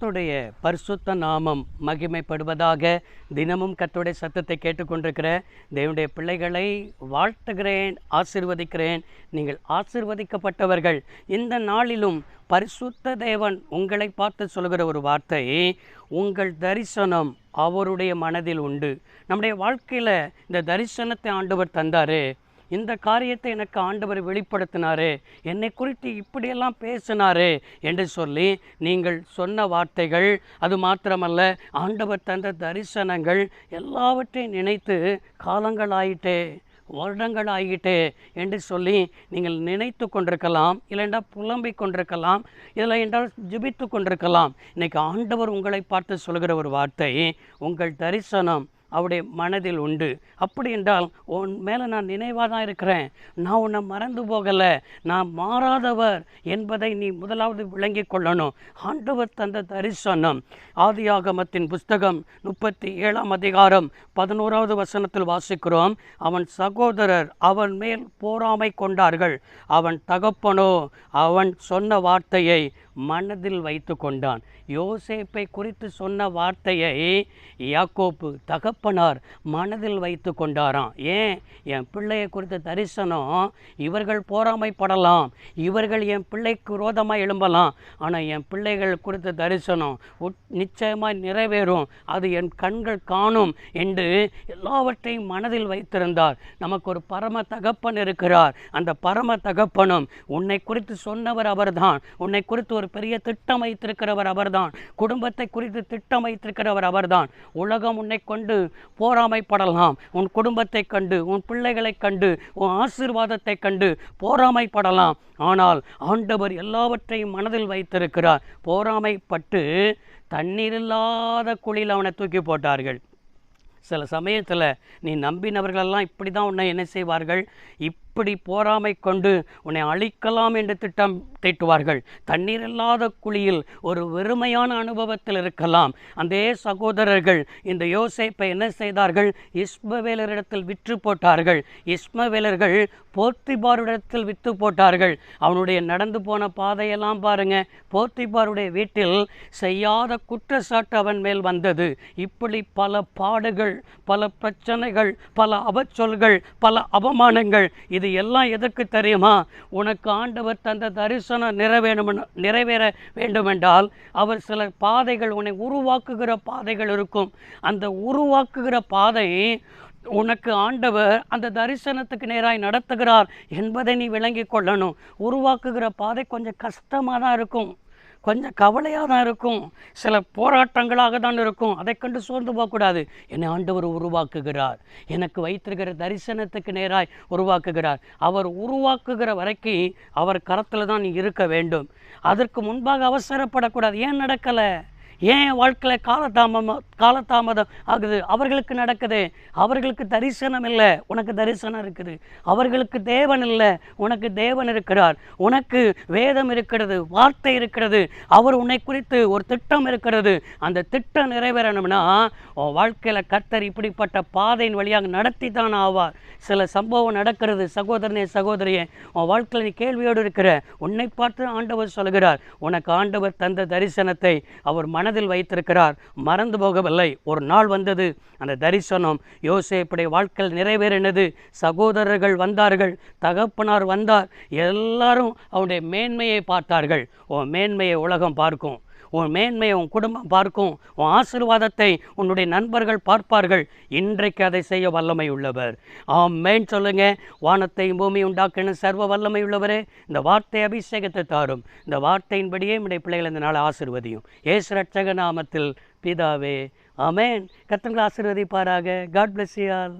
கர்த்தருடைய பரிசுத்த நாமம் மகிமைப்படுவதாக. தினமும் கர்த்தருடைய சத்தத்தை கேட்டுக்கொண்டிருக்கிற தேவனுடைய பிள்ளைகளை வாழ்த்துகிறேன், ஆசீர்வதிக்கிறேன். நீங்கள் ஆசீர்வதிக்கப்பட்டவர்கள். இந்த நாளிலும் பரிசுத்த தேவன் உங்களை பார்த்து சொல்கிற ஒரு வார்த்தை, உங்கள் தரிசனம் அவருடைய மனதில் உண்டு. நம்முடைய வாழ்க்கையில் இந்த தரிசனத்தை ஆண்டவர் தந்தார். இந்த காரியத்தை எனக்கு ஆண்டவர் வெளிப்படுத்தினாரு, என்னை குறித்து இப்படியெல்லாம் பேசினாரு என்று சொல்லி நீங்கள் சொன்ன வார்த்தைகள், அது மாத்திரமல்ல ஆண்டவர் தந்த தரிசனங்கள் எல்லாவற்றையும் நினைத்து காலங்கள் ஆயிட்டே, வருடங்கள் ஆகிட்டே என்று சொல்லி நீங்கள் நினைத்து கொண்டிருக்கலாம், இல்லைஎன்றால் புலம்பிக் கொண்டிருக்கலாம், இல்லை என்றால் ஜெபித்து கொண்டிருக்கலாம். இன்றைக்கி ஆண்டவர் உங்களை பார்த்து சொல்கிற ஒரு வார்த்தை, உங்கள் தரிசனம் அவருடைய மனதில் உண்டு. அப்படி என்றால் உன் மேலே நான் நினைவாக தான் இருக்கிறேன், நான் உன்னை மறந்து போகலை, நான் மாறாதவர் என்பதை நீ முதலாவது விளங்கி கொள்ளணும். ஆண்டவர் தந்த தரிசனம் ஆதியாகமத்தின் புஸ்தகம் 37ஆம் அதிகாரம் 11வது வசனத்தில் வாசிக்கிறோம். அவன் சகோதரர் அவன் மேல் போராமை கொண்டார்கள், அவன் தகப்பனோ அவன் சொன்ன வார்த்தையை மனதில் வைத்து கொண்டான். யோசேப்பை குறித்து சொன்ன வார்த்தையை யாக்கோப்பு தகப்பனார் மனதில் வைத்து கொண்டாராம். ஏன்? என் பிள்ளையை குறித்த தரிசனம் இவர்கள் போராமைப்படலாம், இவர்கள் என் பிள்ளைக்கு விரோதமாக எழும்பலாம், ஆனால் என் பிள்ளைகள் குறித்த தரிசனம் நிச்சயமாக நிறைவேறும், அது என் கண்கள் காணும் என்று எல்லாவற்றையும் மனதில் வைத்திருந்தார். நமக்கு ஒரு பரம தகப்பன் இருக்கிறார். அந்த பரம தகப்பனும் உன்னை குறித்து சொன்னவர் அவர்தான். உன்னை குறித்து ஒரு பெரிய திட்டம் வைத்திருக்கிறவர் அவர்தான். குடும்பத்தை குறித்து திட்டம் வைத்திருக்கிறவர் அவர்தான். உலகம் உன்னை கொண்டு போராமைப்படலாம், உன் குடும்பத்தை கண்டு, உன் பிள்ளைகளை கண்டு, உன் ஆசீர்வாதத்தை கண்டு போராமைப்படலாம். ஆனால் ஆண்டவர் எல்லாவற்றையும் மனதில் வைத்திருக்கிறார். போராமைப்பட்டு தண்ணீர் இல்லாத குழியில் அவனை தூக்கி போட்டார்கள். சில சமயத்தில் நீ நம்பினவர்களெல்லாம் இப்படி தான் உன்னை என்ன செய்வார்கள், இப்படி போராமை கொண்டு உன்னை அழிக்கலாம் என்று திட்டம் தீட்டுவார்கள். தண்ணீர் இல்லாத குழியில் ஒரு வெறுமையான அனுபவத்தில் இருக்கலாம். அந்த சகோதரர்கள் இந்த யோசேப்பை என்ன செய்தார்கள், இஸ்மவேலரிடத்தில் விற்று போட்டார்கள். இஸ்மவேலர்கள் போத்திபாரிடத்தில் விற்று போட்டார்கள். அவனுடைய நடந்து போன பாதையெல்லாம் பாருங்க, போத்திபாருடைய வீட்டில் செய்யாத குற்றச்சாட்டு அவன் மேல் வந்தது. இப்படி பல பாடுகள், பல பிரச்சனைகள், பல அவச்சொல்கள், பல அவமானங்கள். இது எல்லாம் எதற்கு தெரியுமா? உனக்கு ஆண்டவர் தந்த தரிசனம் நிறைவேற வேண்டுமென்றால் அவர் சில பாதைகள், உன்னை உருவாக்குகிற பாதைகள் இருக்கும். அந்த உருவாக்குகிற பாதை உனக்கு ஆண்டவர் அந்த தரிசனத்துக்கு நேராய் நடத்துகிறார் என்பதை நீ விளங்கி கொள்ளணும். உருவாக்குகிற பாதை கொஞ்சம் கஷ்டமாக தான் இருக்கும், கொஞ்சம் கவலையாக தான் இருக்கும், சில போராட்டங்களாக தான் இருக்கும். அதை கண்டு சோர்ந்து போகக்கூடாது. என்னை ஆண்டவர் உருவாக்குகிறார், எனக்கு வைத்திருக்கிற தரிசனத்துக்கு நேராய் உருவாக்குகிறார். அவர் உருவாக்குகிற வரைக்கும் அவர் கரத்தில் தான் நீ இருக்க வேண்டும். அதற்கு முன்பாக அவசரப்படக்கூடாது. ஏன் நடக்கலை, ஏன் வாழ்க்கையில் காலதாமதம் ஆகுது? அவர்களுக்கு நடக்குது. அவர்களுக்கு தரிசனம் இல்லை, உனக்கு தரிசனம் இருக்குது. அவர்களுக்கு தேவன் இல்லை, உனக்கு தேவன் இருக்கிறார். உனக்கு வேதம் இருக்கிறது, வார்த்தை இருக்கிறது, அவர் உன்னை குறித்து ஒரு திட்டம் இருக்கிறது. அந்த திட்டம் நிறைவேறணும்னா உன் வாழ்க்கையில் கர்த்தர் இப்படிப்பட்ட பாதையின் வழியாக நடத்தி தான் ஆவார். சில சம்பவம் நடக்கிறது. சகோதரனே, சகோதரியே, உன் வாழ்க்கையில் நீ கேள்வியோடு இருக்கிற, உன்னை பார்த்து ஆண்டவர் சொல்கிறார், உனக்கு ஆண்டவர் தந்த தரிசனத்தை அவர் மனதில் வைத்திருக்கிறார், மறந்து போகவில்லை. ஒரு நாள் வந்தது, அந்த தரிசனம் யோசேப்புடைய வாழ்க்கையில் நிறைவேறினது. சகோதரர்கள் வந்தார்கள், தகப்பனார் வந்தார், எல்லாரும் அவனுடைய மேன்மையை பார்த்தார்கள். உன் மேன்மையை உலகம் பார்க்கும், உன் மேன்மையை உன் குடும்பம் பார்க்கும், உன் ஆசீர்வாதத்தை உன்னுடைய நண்பர்கள் பார்ப்பார்கள். இன்றைக்கு அதை செய்ய வல்லமை உள்ளவர். ஆமென் சொல்லுங்க. வானத்தையும் பூமி உண்டாக்கின சர்வ வல்லமை உள்ளவரே, இந்த வார்த்தை அபிஷேகத்தை தாரும். இந்த வார்த்தையின்படியே நம்முடைய பிள்ளைகள் இந்த நாளை ஆசீர்வதியும். இயேசு ரட்சக நாமத்தில் பிதாவே, ஆமென். கர்த்தர் ஆசீர்வதிப்பாராக. God bless you all.